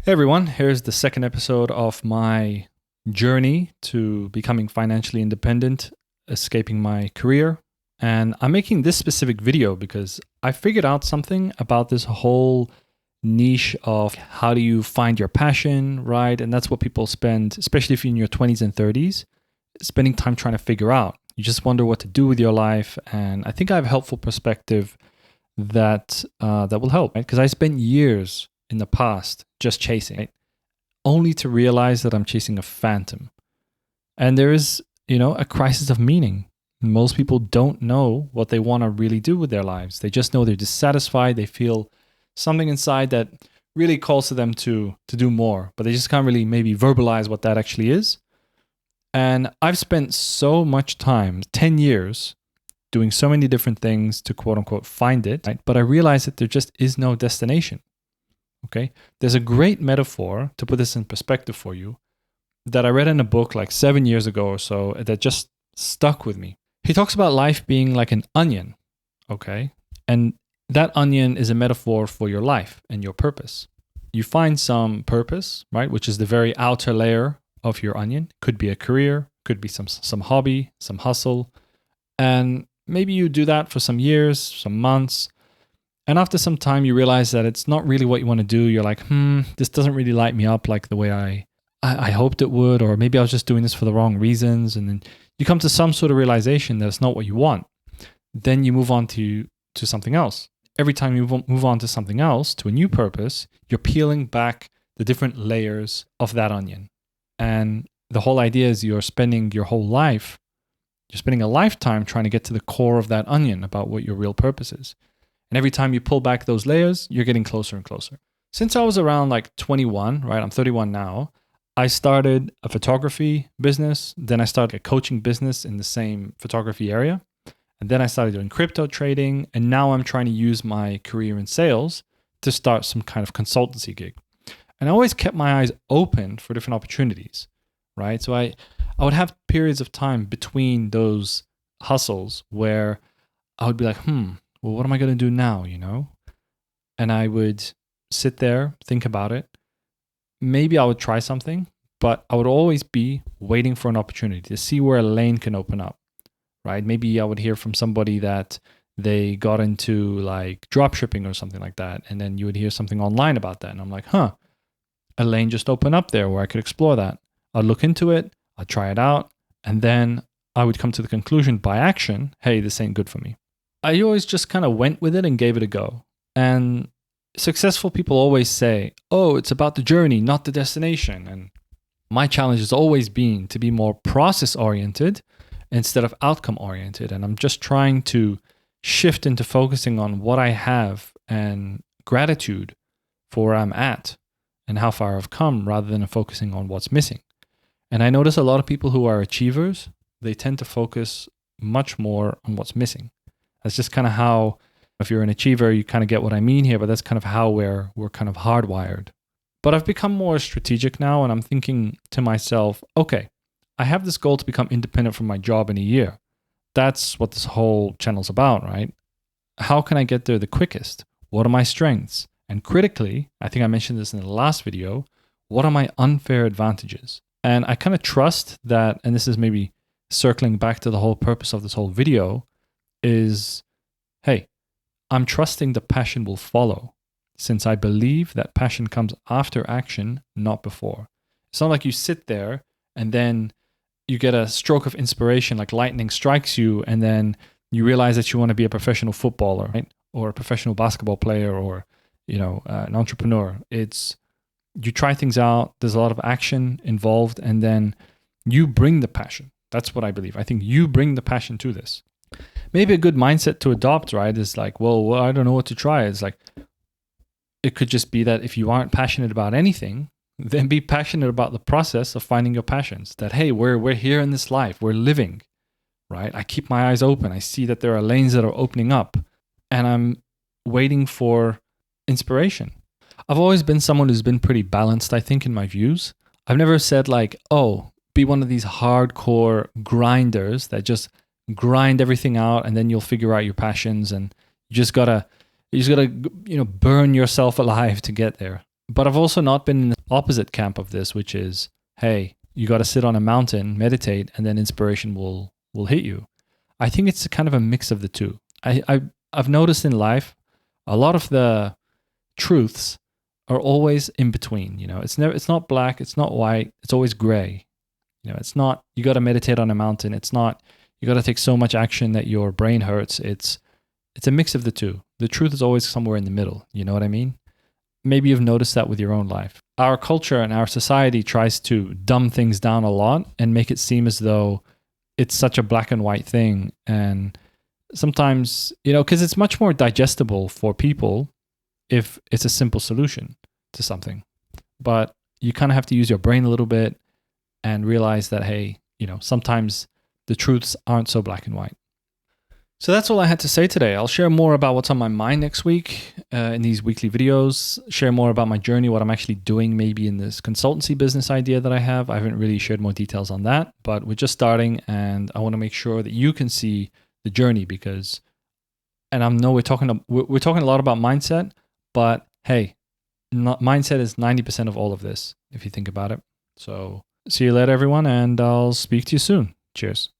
Hey everyone, here's the second episode of my journey to becoming financially independent, escaping my career. And I'm making this specific video because I figured out something about this whole niche of how do you find your passion, right? And that's what people spend, especially if you're in your 20s and 30s, spending time trying to figure out. You just wonder what to do with your life. And I think I have a helpful perspective that will help, right? Because I spent years in the past just chasing, right? Only to realize that I'm chasing a phantom. And there is, a crisis of meaning. Most people don't know what they want to really do with their lives. They just know they're dissatisfied. They feel something inside that really calls to them to do more, but they just can't really maybe verbalize what that actually is. And I've spent so much time, 10 years, doing so many different things to quote unquote find it, right? But I realized that there just is no destination. Okay, there's a great metaphor to put this in perspective for you that I read in a book like 7 years ago or so that just stuck with me. He talks about life being like an onion, okay? And that onion is a metaphor for your life and your purpose. You find some purpose, right, which is the very outer layer of your onion. Could be a career, could be some hobby, some hustle. And maybe you do that for some years, some months. And after some time, you realize that it's not really what you want to do. You're like, this doesn't really light me up like the way I hoped it would, or maybe I was just doing this for the wrong reasons. And then you come to some sort of realization that it's not what you want. Then you move on to something else. Every time you move on to something else, to a new purpose, you're peeling back the different layers of that onion. And the whole idea is you're spending your whole life, you're spending a lifetime trying to get to the core of that onion about what your real purpose is. And every time you pull back those layers, you're getting closer and closer. Since I was around like 21, right? I'm 31 now. I started a photography business. Then I started a coaching business in the same photography area. And then I started doing crypto trading. And now I'm trying to use my career in sales to start some kind of consultancy gig. And I always kept my eyes open for different opportunities, right? So I would have periods of time between those hustles where I would be like, well, what am I going to do now, And I would sit there, think about it. Maybe I would try something, but I would always be waiting for an opportunity to see where a lane can open up, right? Maybe I would hear from somebody that they got into like drop shipping or something like that. And then you would hear something online about that. And I'm like, a lane just opened up there where I could explore that. I'd look into it, I'd try it out. And then I would come to the conclusion by action, hey, this ain't good for me. I always just kind of went with it and gave it a go. And successful people always say, oh, it's about the journey, not the destination. And my challenge has always been to be more process-oriented instead of outcome-oriented. And I'm just trying to shift into focusing on what I have and gratitude for where I'm at and how far I've come rather than focusing on what's missing. And I notice a lot of people who are achievers, they tend to focus much more on what's missing. That's just kind of how, if you're an achiever, you kind of get what I mean here, but that's kind of how we're kind of hardwired. But I've become more strategic now, and I'm thinking to myself, okay, I have this goal to become independent from my job in a year. That's what this whole channel's about, right? How can I get there the quickest? What are my strengths? And critically, I think I mentioned this in the last video, what are my unfair advantages? And I kind of trust that, and this is maybe circling back to the whole purpose of this whole video, is, hey, I'm trusting the passion will follow, since I believe that passion comes after action, not before. It's not like you sit there and then you get a stroke of inspiration, like lightning strikes you, and then you realize that you want to be a professional footballer, right? Or a professional basketball player, or an entrepreneur. It's you try things out. There's a lot of action involved, and then you bring the passion. That's what I believe. I think you bring the passion to this. Maybe a good mindset to adopt, right, is like, well, I don't know what to try. It's like, it could just be that if you aren't passionate about anything, then be passionate about the process of finding your passions. That, hey, we're here in this life. We're living, right? I keep my eyes open. I see that there are lanes that are opening up, and I'm waiting for inspiration. I've always been someone who's been pretty balanced, I think, in my views. I've never said like, oh, be one of these hardcore grinders that just grind everything out and then you'll figure out your passions, and you just gotta burn yourself alive to get there. But I've also not been in the opposite camp of this, which is, hey, you got to sit on a mountain, meditate, and then inspiration will hit you. I think it's kind of a mix of the two. I've noticed in life, a lot of the truths are always in between. It's not black, it's not white, it's always gray. It's not you got to meditate on a mountain. It's not you got to take so much action that your brain hurts. It's a mix of the two. The truth is always somewhere in the middle. You know what I mean? Maybe you've noticed that with your own life. Our culture and our society tries to dumb things down a lot and make it seem as though it's such a black and white thing. And sometimes, because it's much more digestible for people if it's a simple solution to something. But you kind of have to use your brain a little bit and realize that, hey, sometimes the truths aren't so black and white. So that's all I had to say today. I'll share more about what's on my mind next week in these weekly videos, share more about my journey, what I'm actually doing maybe in this consultancy business idea that I have. I haven't really shared more details on that, but we're just starting and I want to make sure that you can see the journey and I know we're talking a lot about mindset, but hey, mindset is 90% of all of this if you think about it. So see you later, everyone, and I'll speak to you soon. Cheers.